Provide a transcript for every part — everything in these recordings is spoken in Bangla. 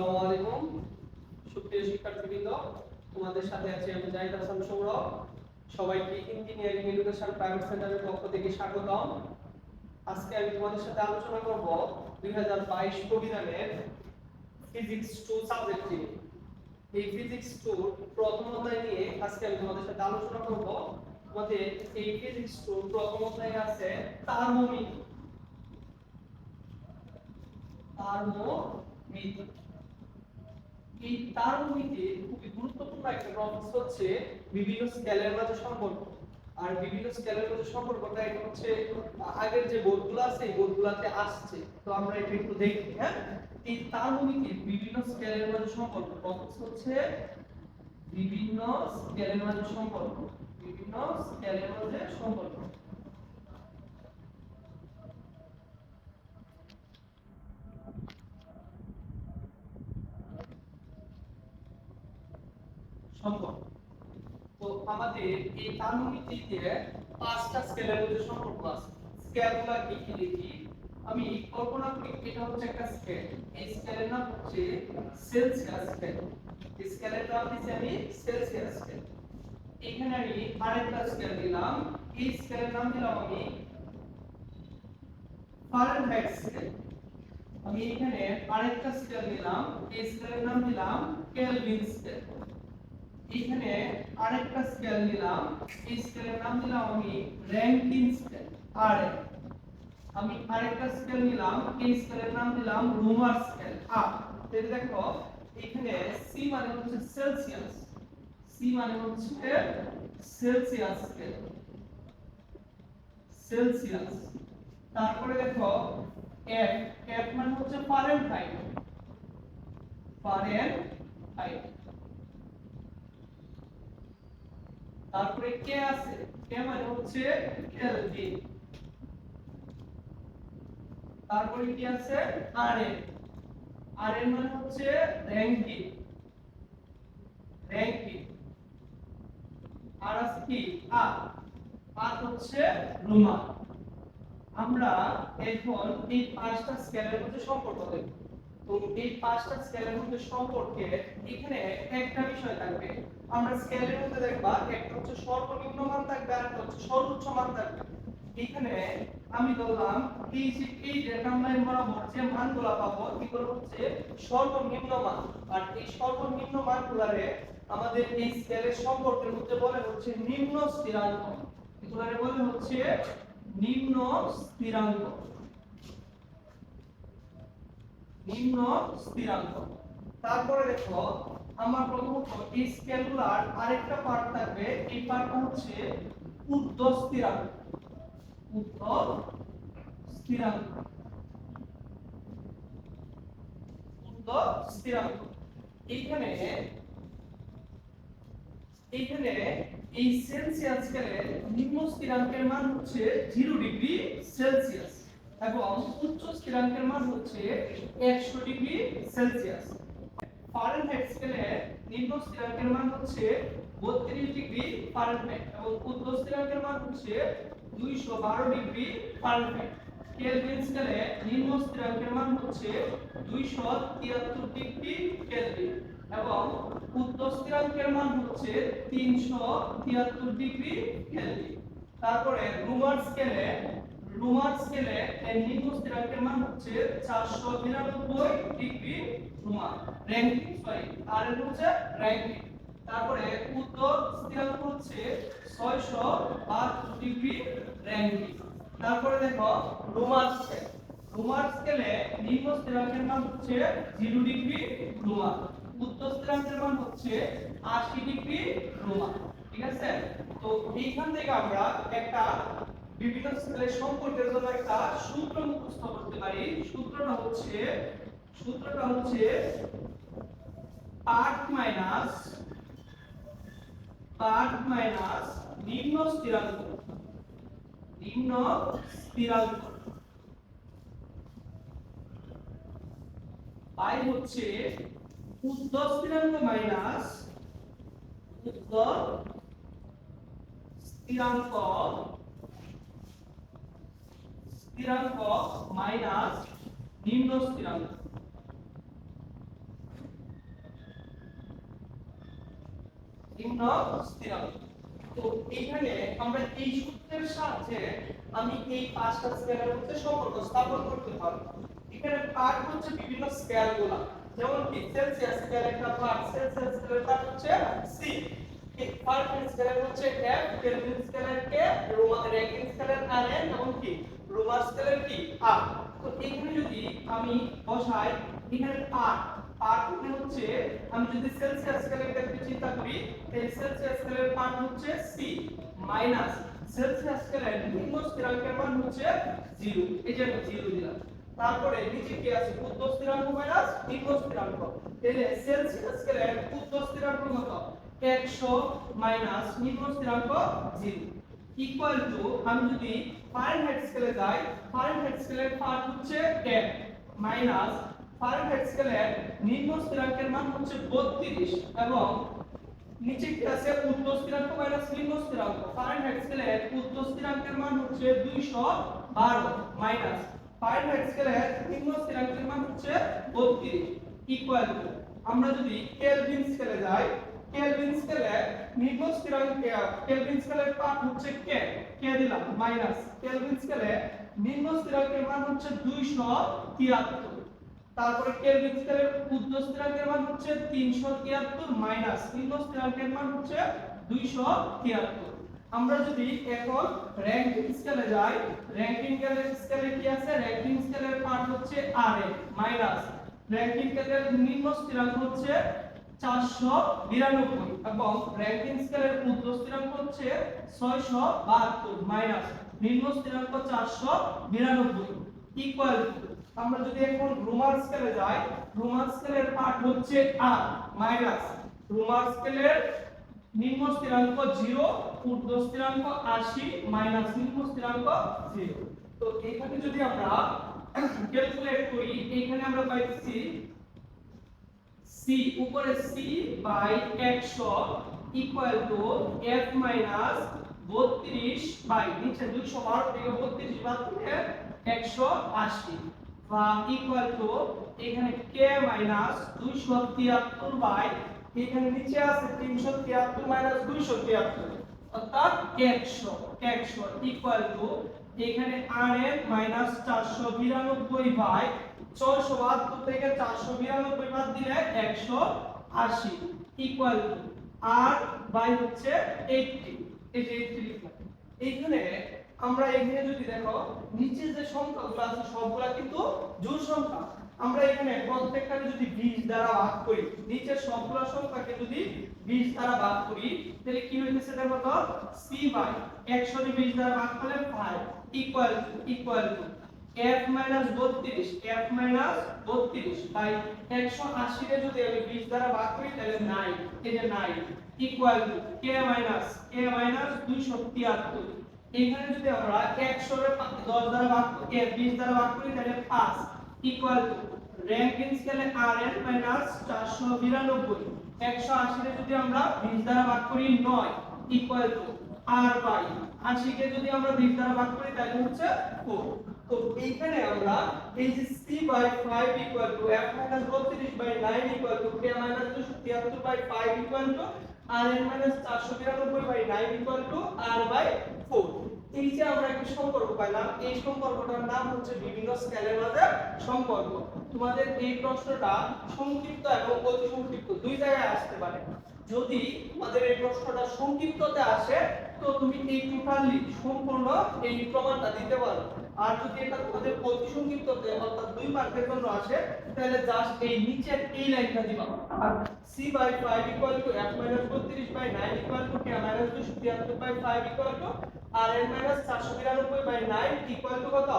আসসালামু আলাইকুম সুপ্রিয় শিক্ষার্থীবৃন্দ, তোমাদের সাথে আছি আমি জাহিদ হাসান সৌরভ। সবাইকে ইঞ্জিনিয়ারিং এডুকেশন প্রাইভেট সেন্টারের পক্ষ থেকে স্বাগতম। আজকে আমি তোমাদের সাথে আলোচনা করব 2022 প্রবিধানের ফিজিক্স 2 সাবজেক্ট নিয়ে। এই ফিজিক্স 2 প্রথম অধ্যায় নিয়ে আজকে আমি তোমাদের সাথে আলোচনা করব। তোমাদের এই ফিজিক্স 2 প্রথম অধ্যায়ে আছে থার্মোমিটার। এই থার্মোমিটারে খুবই গুরুত্বপূর্ণ একটা টপিক হচ্ছে বিভিন্ন স্কেলের মাঝে সম্পর্ক। আর বিভিন্ন স্কেলের মধ্যে সম্পর্কটা এটা হচ্ছে আগের যে বোর্ডগুলো আছে এই বোর্ডগুলোতে আসছে, তো আমরা এটা একটু দেখি। হ্যাঁ, এই থার্মোমিটারে বিভিন্ন স্কেলের মধ্যে সম্পর্ক টপিক হচ্ছে বিভিন্ন স্কেলের মধ্যে সম্পর্ক। বিভিন্ন স্কেলের মধ্যে সম্পর্ক সম্পর্ক তো আমাদের এই থার্মোমিটারে পাঁচটা স্কেলের মধ্যে সম্পর্ক আছে। স্কেলগুলো কি কি দেখি। আমি কল্পনা করি এটা হচ্ছে একটা স্কেল। এই স্কেলের নাম হচ্ছে সেলসিয়াস স্কেল। এই স্কেলের নাম দিচ্ছি আমি সেলসিয়াস স্কেল। এখানে আমি আরেকটা স্কেল দিলাম, এই স্কেলের নাম দিলাম আমি ফারেনহাইট স্কেল। আমি এখানে আরেকটা স্কেল দিলাম, এই স্কেলের নাম দিলাম কেলভিন স্কেল। এখানে আরেকটা স্কেল নিলাম, এই স্কেলের নাম দিলাম আমি র‍্যাঙ্কিন স্কেল। আর আমি আরেকটা স্কেল নিলাম, এই স্কেলের নাম দিলাম রোমার স্কেল। তাহলে দেখো এখানে সি মানে হচ্ছে সেলসিয়াস, সি মানে হচ্ছে সেলসিয়াস স্কেল, সেলসিয়াস। তারপরে দেখো এফ, এফ মানে হচ্ছে ফারেনহাইট, ফারেনহাইট। তারপরে কে আছে, কে মানে হচ্ছে কেলভিন। তারপরে কি আছে আরএন, আরএন মানে হচ্ছে র‍্যাঙ্কিন, র‍্যাঙ্কিন। আর আছে কি আর, আর হচ্ছে রোমান। আমরা এখন এই পাঁচটা স্কেলের মধ্যে সম্পর্ক দেখব। তো এই পাঁচটা স্কেলের মধ্যে সম্পর্কে এখানে একটা বিষয় থাকবে। আমরা স্কেলের মধ্যে দেখবা একটা হচ্ছে সর্বনিম্ন মান থাকবে আর একটা হচ্ছে সর্বোচ্চ মান থাকবে। এখানে আমি ধরলাম এই যে এই ডেটা লাইন বরাবর যে মানগুলো পাবো এগুলো হচ্ছে সর্বনিম্ন মান। আর এই সর্বনিম্ন মানগুলোরে আমাদের এই স্কেলের সম্পর্কের মধ্যে বলে হচ্ছে নিম্ন স্থিরাঙ্ক। এগুলোরে বলে হচ্ছে নিম্ন স্থিরাঙ্ক, নিম্ন স্থিরাঙ্ক। তারপরে দেখো আমরা প্রথমত এই স্কেলগুলার আরেকটা পার্ট থাকবে, এই পার্টটা হচ্ছে ঊর্ধ্ব স্থিরাঙ্ক, ঊর্ধ্ব স্থিরাঙ্ক, ঊর্ধ্ব স্থিরাঙ্ক। এইখানে এইখানে এই সেলসিয়াস স্কেলের নিম্ন স্থিরাঙ্কের মান হচ্ছে 0 ডিগ্রি সেলসিয়াস এবং উচ্চ স্থিরাঙ্কের মান হচ্ছে 100 ডিগ্রি সেলসিয়াস। ফারেনহাইট স্কেলের নিম্ন স্থিরাঙ্কের মান হচ্ছে 32 ডিগ্রি ফারেনহাইট এবং উচ্চ স্থিরাঙ্কের মান হচ্ছে 212 ডিগ্রি ফারেনহাইট। কেলভিন স্কেলে নিম্ন স্থিরাঙ্কের মান হচ্ছে 273 ডিগ্রি কেলভিন এবং উচ্চ স্থিরাঙ্কের মান হচ্ছে 373 ডিগ্রি কেলভিন। তারপরে রোমান স্কেলে, রোমান স্কেলে এর নিম্ন স্থিরাঙ্কের মান হচ্ছে 499 ডিগ্রি রোমান, র‍্যাঙ্কিন সরি আর এর হচ্ছে র‍্যাঙ্কিন। তারপরে উত্তর স্থিরাঙ্ক হচ্ছে 672 ডিগ্রি র‍্যাঙ্কিন। তারপরে দেখো রোমান স্কেল, রোমান স্কেলে নিম্ন স্থিরাঙ্কের মান হচ্ছে 0 ডিগ্রি রোমান, উচ্চ স্থিরাঙ্কের মান হচ্ছে 80 ডিগ্রি রোমান। ঠিক আছে, তো এইখান থেকে আমরা একটা বিভিন্ন স্কেলের সম্পর্কের জন্য একটা সূত্র মুখস্থ করতে পারি। সূত্রটা হচ্ছে পার্ট মাইনাস নিম্ন স্থিরাঙ্ক, নিম্ন স্থিরাঙ্ক বাই হচ্ছে ঊর্ধ্ব স্থিরাঙ্ক মাইনাস ঊর্ধ্ব স্থিরাঙ্ক, স্থিরাঙ্ক মাইনাস নিম্ন স্থিরাঙ্ক। নিম্ন স্থিরাঙ্ক। তো এইখানে আমরা এই সূত্রের সাহায্যে আমি এই পাঁচটা স্কেলের মধ্যে সম্পর্ক স্থাপন করতে পারবো। এখানে পার্ট হচ্ছে বিভিন্ন স্কেলগুলো, যেমন কি সেলসিয়াস স্কেল একটা পার্ট, সেলসিয়াস স্কেলের পার্ট হচ্ছে সি, ফারেনহাইট স্কেলের হচ্ছে এফ, কেলভিন স্কেলের কে, রোমান র্যাঙ্কিং স্কেলের আর এন, এবং কি রোমান স্কেলের কি আর। তো এখানে যদি আমি বসাই এখানে পার্ট মানে হচ্ছে, আমি যদি সেলসিয়াস স্কেলের ক্ষেত্রে চিন্তা করি, এই সেলসিয়াস স্কেলের পার্ট হচ্ছে সি মাইনাস সেলসিয়াস স্কেলের নিম্ন স্থিরাঙ্কের মান হচ্ছে 0, এই যে আমি 0 দিলাম। তারপরে নিচে কি আছে, ঊর্ধ্ব স্থিরাঙ্ক মাইনাস নিম্ন স্থিরাঙ্ক। তাহলে সেলসিয়াস স্কেলের ঊর্ধ্ব স্থিরাঙ্ক কত, 100 মাইনাস নিম্ন স্থিরাঙ্ক 0 ইকুয়াল টু, আমি যদি ফারেনহাইট স্কেলে যাই, ফারেনহাইট স্কেলের পার্ট হচ্ছে f মাইনাস ফারেনহাইট স্কেলের নিম্ন স্থিরাঙ্কের মান হচ্ছে 32, এবং নিচে কি আছে, ঊর্ধ্ব স্থিরাঙ্ক মাইনাস নিম্ন স্থিরাঙ্ক। ফারেনহাইট স্কেলের ঊর্ধ্ব স্থিরাঙ্কের মান হচ্ছে 212 মাইনাস ফারেনহাইট স্কেলের নিম্ন স্থিরাঙ্কের মান হচ্ছে 32 ইকুয়াল টু, আমরা যদি কেলভিন স্কেলে যাই, কেলভিন স্কেলে নিম্ন স্থিরাঙ্ক, কেলভিন স্কেলের পার্ট হচ্ছে কে দিলাম মাইনাস কেলভিন স্কেলে নিম্ন স্থিরাঙ্কের মান হচ্ছে 273, তারপরে কেলভিন স্কেলের ঊর্ধ্ব স্থিরাঙ্কের মান হচ্ছে 373 মাইনাস নিম্ন স্থিরাঙ্কের মান হচ্ছে 273। আমরা যদি এখন র‍্যাঙ্কিং স্কেলে যাই, র‍্যাঙ্কিং স্কেলে কি আছে, র‍্যাঙ্কিং স্কেলের পার্ট হচ্ছে Rn মাইনাস র‍্যাঙ্কিং স্কেলের নিম্ন স্থিরাঙ্ক হচ্ছে 492, এবং র‍্যাঙ্কিং স্কেলের ঊর্ধ্ব স্থিরাঙ্ক হচ্ছে 672 মাইনাস নিম্ন স্থিরাঙ্ক 492 ইকুয়াল টু, আমরা যদি এখন রোমান স্কেলে যাই, রোমান স্কেলের পার্ট হচ্ছে r মাইনাস রোমান স্কেলের নিম্ন স্থিরাঙ্ক 0, ঊর্ধ্ব স্থিরাঙ্ক 80 মাইনাস নিম্ন স্থিরাঙ্ক 0। তো এখানে যদি আমরা ক্যালকুলেট করি, এখানে আমরা পাইছি c উপরে c by 100 equal to f minus 32 by নিচে 212 থেকে 32 বাদ দিলে 180 বা ইকুয়াল টু, এখানে k মাইনাস 273 বাই এখানে নিচে আছে 373 মাইনাস 273 অর্থাৎ 100 ইকুয়াল টু, এখানে rn মাইনাস 492 বাই 672 থেকে 492 বাদ দিলে 180 ইকুয়াল টু r বাই হচ্ছে 80, এই যে 80 লিখলাম। এইখানে আমরা এখানে যদি দেখো নিচে যে সংখ্যাগুলো আছে সবগুলা কিন্তু জোড় সংখ্যা। আমরা এখানে প্রত্যেকটাকে যদি 20 দ্বারা ভাগ করি, নিচের সবগুলা সংখ্যাকে যদি 20 দ্বারা ভাগ করি, তাহলে কি হইতেছে দেখো তো, c বাই 100 কে 20 দ্বারা ভাগ করলে 5 equal to f minus 32 by 180 কে যদি আমি 20 দ্বারা ভাগ করি তাহলে 9, এই যে 9 ইকুয়াল টু k মাইনাস 273। এখানে যদি আমরা 100 এর 10 দ্বারা ভাগ করি, 20 দ্বারা ভাগ করি তাহলে 5 ইকুয়াল টু র‍্যাঙ্কিং স্কেলে rn মাইনাস 492, 180 কে যদি আমরা 20 দ্বারা ভাগ করি 9 ইকুয়াল টু r বাই 80 কে যদি আমরা 20 দ্বারা ভাগ করি তাহলে হচ্ছে 4। তো এইখানে আমরা এই যে c by 5 equal to f minus 32 by 9 equal to k minus 273 by 5 equal to rn minus 492 by 9 equal to r by 4। এই যে আমরা একটা সম্পর্ক পাইলাম, এই সম্পর্কটার নাম হচ্ছে বিভিন্ন স্কেলের মাঝে সম্পর্ক। তোমাদের এই প্রশ্নটা সংক্ষিপ্ত এবং অতি সংক্ষিপ্ত দুই জায়গায় আসতে পারে। যদি তোমাদের এই প্রশ্নটা সংক্ষিপ্ততে আসে তো তুমি এই টোটালি সম্পূর্ণ এই প্রমাণটা দিতে পারো, আর যদি এটা তোমাদের অতি সংক্ষিপ্ততে অর্থাৎ দুই মার্কের জন্য আসে তাহলে জাস্ট এই নিচের এই লাইনটা দিবা, আর c by 5 equal to f minus 32 by 9 equal to k minus 273 by 5 equal to rn minus 492 by 9 equal to কত,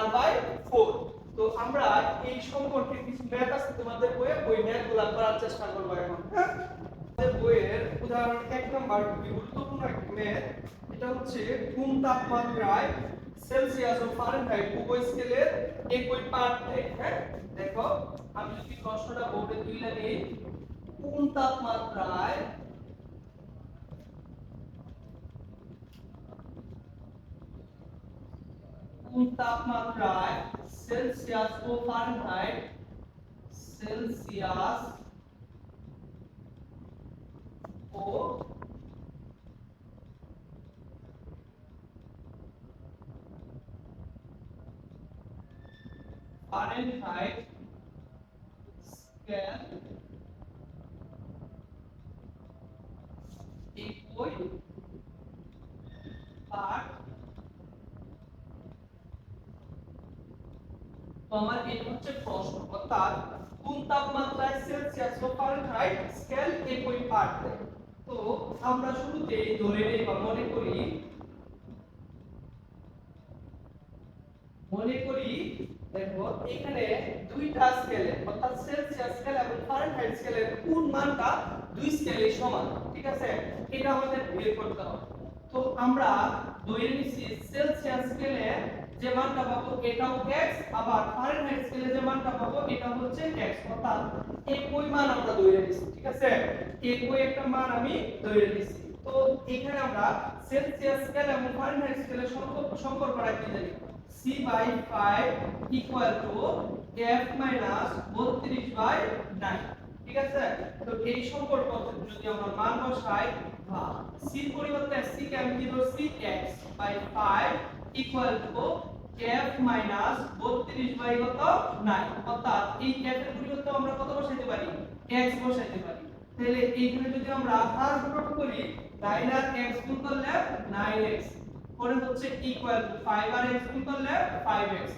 r বাই 4। তো আমরা এই সম্পর্কে কিছু ম্যাথ আছে তোমাদের বইয়ে, ওই ম্যাথগুলো করার চেষ্টা করব এখন। আমাদের বইয়ের উদাহরণ 1 নাম্বার খুবই গুরুত্বপূর্ণ একটা ম্যাথ। এটা হচ্ছে কোন তাপমাত্রায় সেলসিয়াস ও ফারেনহাইট উভয় স্কেলের একই পার্ট দেয়। হ্যাঁ দেখো, আমি যদি প্রশ্নটা বোর্ডে তুলে নিই, কোন তাপমাত্রায় সেলসিয়াস ও ফারেনহাইট ও ফারেনহাইট স্কেল একই পাঠ। তো আমার এটা হচ্ছে প্রশ্ন, অর্থাৎ কোন তাপমাত্রায় সেলসিয়াস ও ফারেনহাইট স্কেল একই পাঠ দেয়। তো আমরা শুরুতেই ধরে নেই বা মনে করি দেখো এখানে দুইটা স্কেলে অর্থাৎ সেলসিয়াস স্কেল এবং ফারেনহাইট স্কেলের কোন মানটা দুই স্কেলে সমান, ঠিক আছে, এটা আমাদের বের করতে হবে। তো আমরা ধরে নিচ্ছি সেলসিয়াস স্কেলে যে মানটা পাবো এটাও x, আবার ফারেনহাইট স্কেলে যে মানটা পাবো এটা হচ্ছে x, অর্থাৎ একই মান আমরা ধরে নিচ্ছি, ঠিক আছে, একই একটা মান আমি ধরে নিচ্ছি। তো এখানে আমরা সেলসিয়াস স্কেল এবং ফারেনহাইট স্কেলের সম্পর্কটা কি জানি, c/5 equal to f minus 32/9, ঠিক আছে। তো এই সম্পর্ক যদি আমরা মান বসাই বা c এর পরিবর্তে c কে আমি কি ধরছি x by 5 equal to f minus 32/9, অর্থাৎ এই f এর পরিবর্তে আমরা কত বসাইতে পারি, x বসাইতে পারি। তাহলে এইখানে যদি আমরা ফার্স্ট ডট করি 9 আর x গুণ করলে 9x, পরে হচ্ছে ইকুয়াল টু 5 আর x গুণ করলে 5x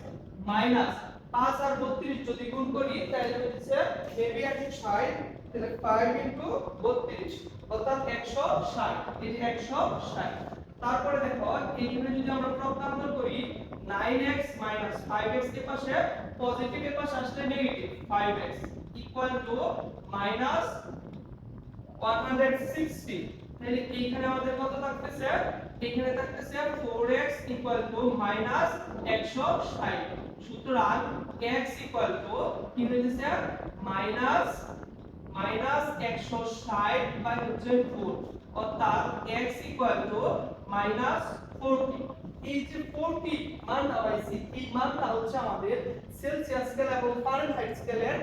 মাইনাস 5 আর 32 যদি গুণ করি তাহলে হচ্ছে এবি আর 60, তাহলে 5 32 অর্থাৎ 160, এই যে 160। তারপরে দেখো এইখানে যদি আমরা প্রত্যান্তর করি 9x 5x এর পাশে পজিটিভ এর পাশে আসলে negative 5x equal to minus 160। তাহলে এইখানে আমাদের কত থাকতেছে, এখানে থাকতেছে 4x ইকুয়াল টু মাইনাস 160। সুতরাং x ইকুয়াল টু কি হইতেছে মাইনাস 160 বাই হচ্ছে 4, অর্থাৎ x ইকুয়াল টু মাইনাস 40। এই যে 40 মানটা পাইছি, এই মানটা হচ্ছে আমাদের সেলসিয়াস স্কেল এবং ফারেনহাইট স্কেলের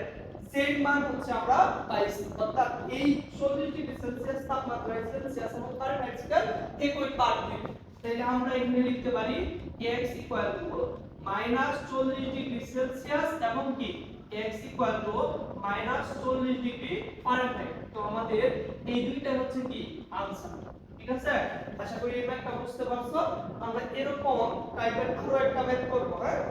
সেম মান হচ্ছে আমরা পাইছি, অর্থাৎ এই 40 ডিগ্রি সেলসিয়াস তাপমাত্রায় সেলসিয়াস এবং ফারেনহাইট স্কেল একই পাঠ দিবে। তাহলে আমরা এখানে লিখতে পারি x equal to minus 40 degree Celsius এবং কি x equal to minus 40 degree Fahrenheit. তো আমাদের এই দুইটা হচ্ছে কি आंसर, ঠিক আছে। আশা করি এই ম্যাথটা বুঝতে পারছো। আমরা এরকম টাইপের আরো একটা ম্যাথ করব, হ্যাঁ।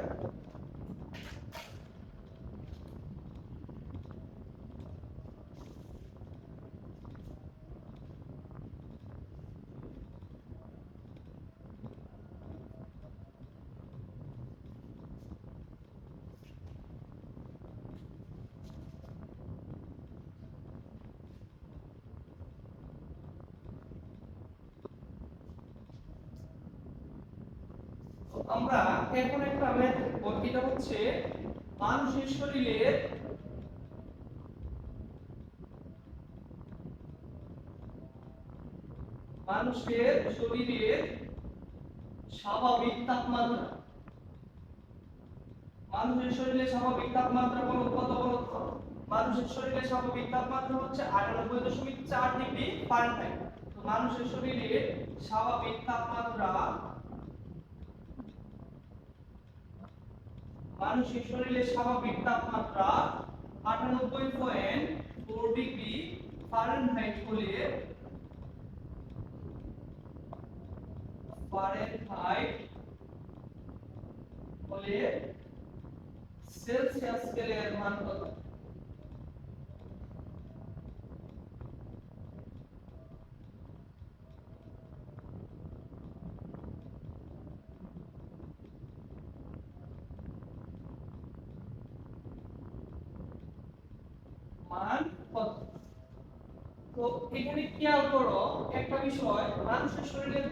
আমরা এখন একটা ম্যাথ দেখব, এটা হচ্ছে মানুষের শরীরের স্বাভাবিক তাপমাত্রা। মানুষের শরীরে স্বাভাবিক তাপমাত্রা বলো কত, বলো তো? মানুষের শরীরে স্বাভাবিক তাপমাত্রা হচ্ছে 98.4 ডিগ্রি ফারেনহাইট। তো মানুষের শরীরে স্বাভাবিক তাপমাত্রা, মানুষের শরীরে স্বাভাবিক তাপমাত্রা 98.4 ডিগ্রি ফারেনহাইট হলে সেলসিয়াস স্কেলের মান কত? মান কত? তো এখানে খেয়াল করো একটা বিষয়, মানুষের শরীরের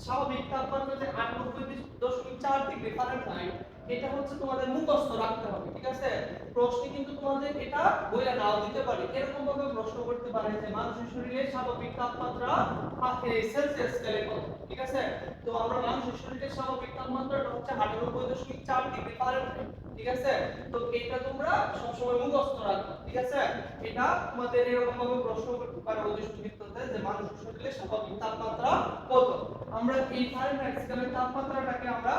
স্বাভাবিক তাপমাত্রা যে 98.4 ডিগ্রি ফারেনহাইট, এটা হচ্ছে তোমাদের মুখস্থ রাখতে হবে, ঠিক আছে। প্রশ্নে কিন্তু তোমাদের এটা বইলা নাও দিতে পারে, এরকম ভাবে প্রশ্ন করতে পারে যে মানুষের শরীরের স্বাভাবিক তাপমাত্রা সেলসিয়াস স্কেলে কত, ঠিক আছে। তো আমরা মানুষের শরীরের স্বাভাবিক তাপমাত্রাটা হচ্ছে 98.4 ডিগ্রি ফারেনহাইট, ঠিক আছে। তো এটা তোমরা সবসময় মুখস্থ রাখবে, ঠিক আছে। এটা তোমাদের এরকম ভাবে প্রশ্ন করতে পারে অধিষ্ঠ ভিত্তিতে যে মানুষের শরীরে স্বাভাবিক তাপমাত্রা কত। আমরা এই ফারেনহাইট স্কেলের তাপমাত্রাটাকে আমরা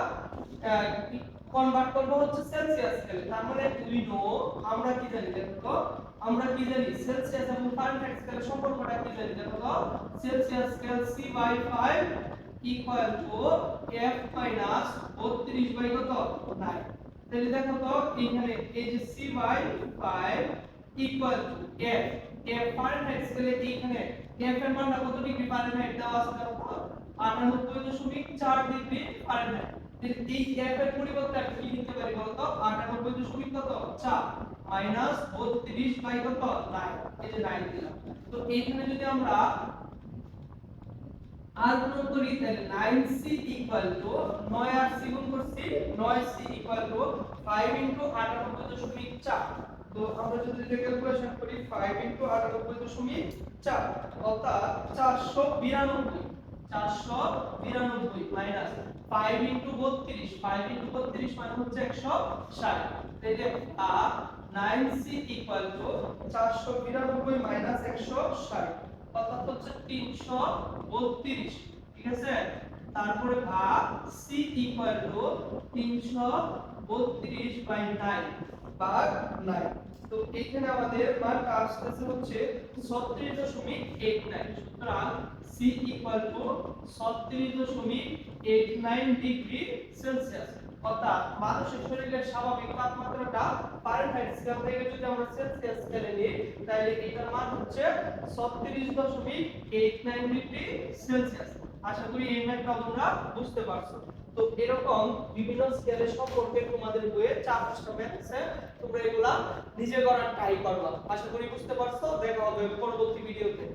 কনভার্ট করব হচ্ছে সেলসিয়াস স্কেলে। তার মানে উই নো, আমরা কি জানি দেখো তো, আমরা কি জানি সেলসিয়াস এবং ফারেনহাইট স্কেলের সম্পর্কটা কি জানি দেখো তো, Celsius scale C/5 equal to F minus 32 by কত 9। তাহলে দেখো তো এখানে এই যে C/5 equal to F, F Fahrenheit স্কেলে এইখানে F এর মানটা কত ডিগ্রি ফারেনহাইট দেওয়া আছে দেখো তো, 98.4 ডিগ্রি ফারেনহাইট। এই F এর পরিবর্তে আমি কি লিখতে পারি বলতো, 98.4 মাইনাস 32 বাই কত 9, এই যে 9 দিলাম। তো এইখানে যদি আমরা আর গুণ করি তাহলে 9c equal to 9 R c গুণ করছি, 9c ইকুয়াল টু 5 ইনটু 98.4। তো আমরা যদি এটা ক্যালকুলেশন করি 5 ইনটু 98.4 অর্থাৎ 492 মাইনাস 5 ইনটু 32, 5 ইনটু 32 মানে হচ্ছে 160। তাহলে 9c ইকুয়াল টু 492 মাইনাস 160 অর্থাৎ হচ্ছে 332, ঠিক আছে। তারপরে ভাগ c ইকুয়াল টু 332 বাই 9 ভাগ 9। তো এখানে আমাদের মানটা আসছে হচ্ছে 36.89। সুতরাং c equal to 36.89 degree Celsius. অর্থাৎ মানুষের শরীরের স্বাভাবিক তাপমাত্রাটা ফারেনহাইট স্কেল থেকে যদি আমরা সেলসিয়াস স্কেলে নিই তাহলে এটার মান হচ্ছে 36.89 ডিগ্রি সেলসিয়াস। আশা করি এই ম্যাথটা তোমরা বুঝতে পারছো। তো এরকম বিভিন্ন স্কেলের সম্পর্কে তোমাদের বইয়ে 4-5টা ম্যাথ আছে, তোমরা এগুলা নিজে করার ট্রাই করবা। আশা করি বুঝতে পারছো। দেখা হবে পরবর্তী ভিডিওতে।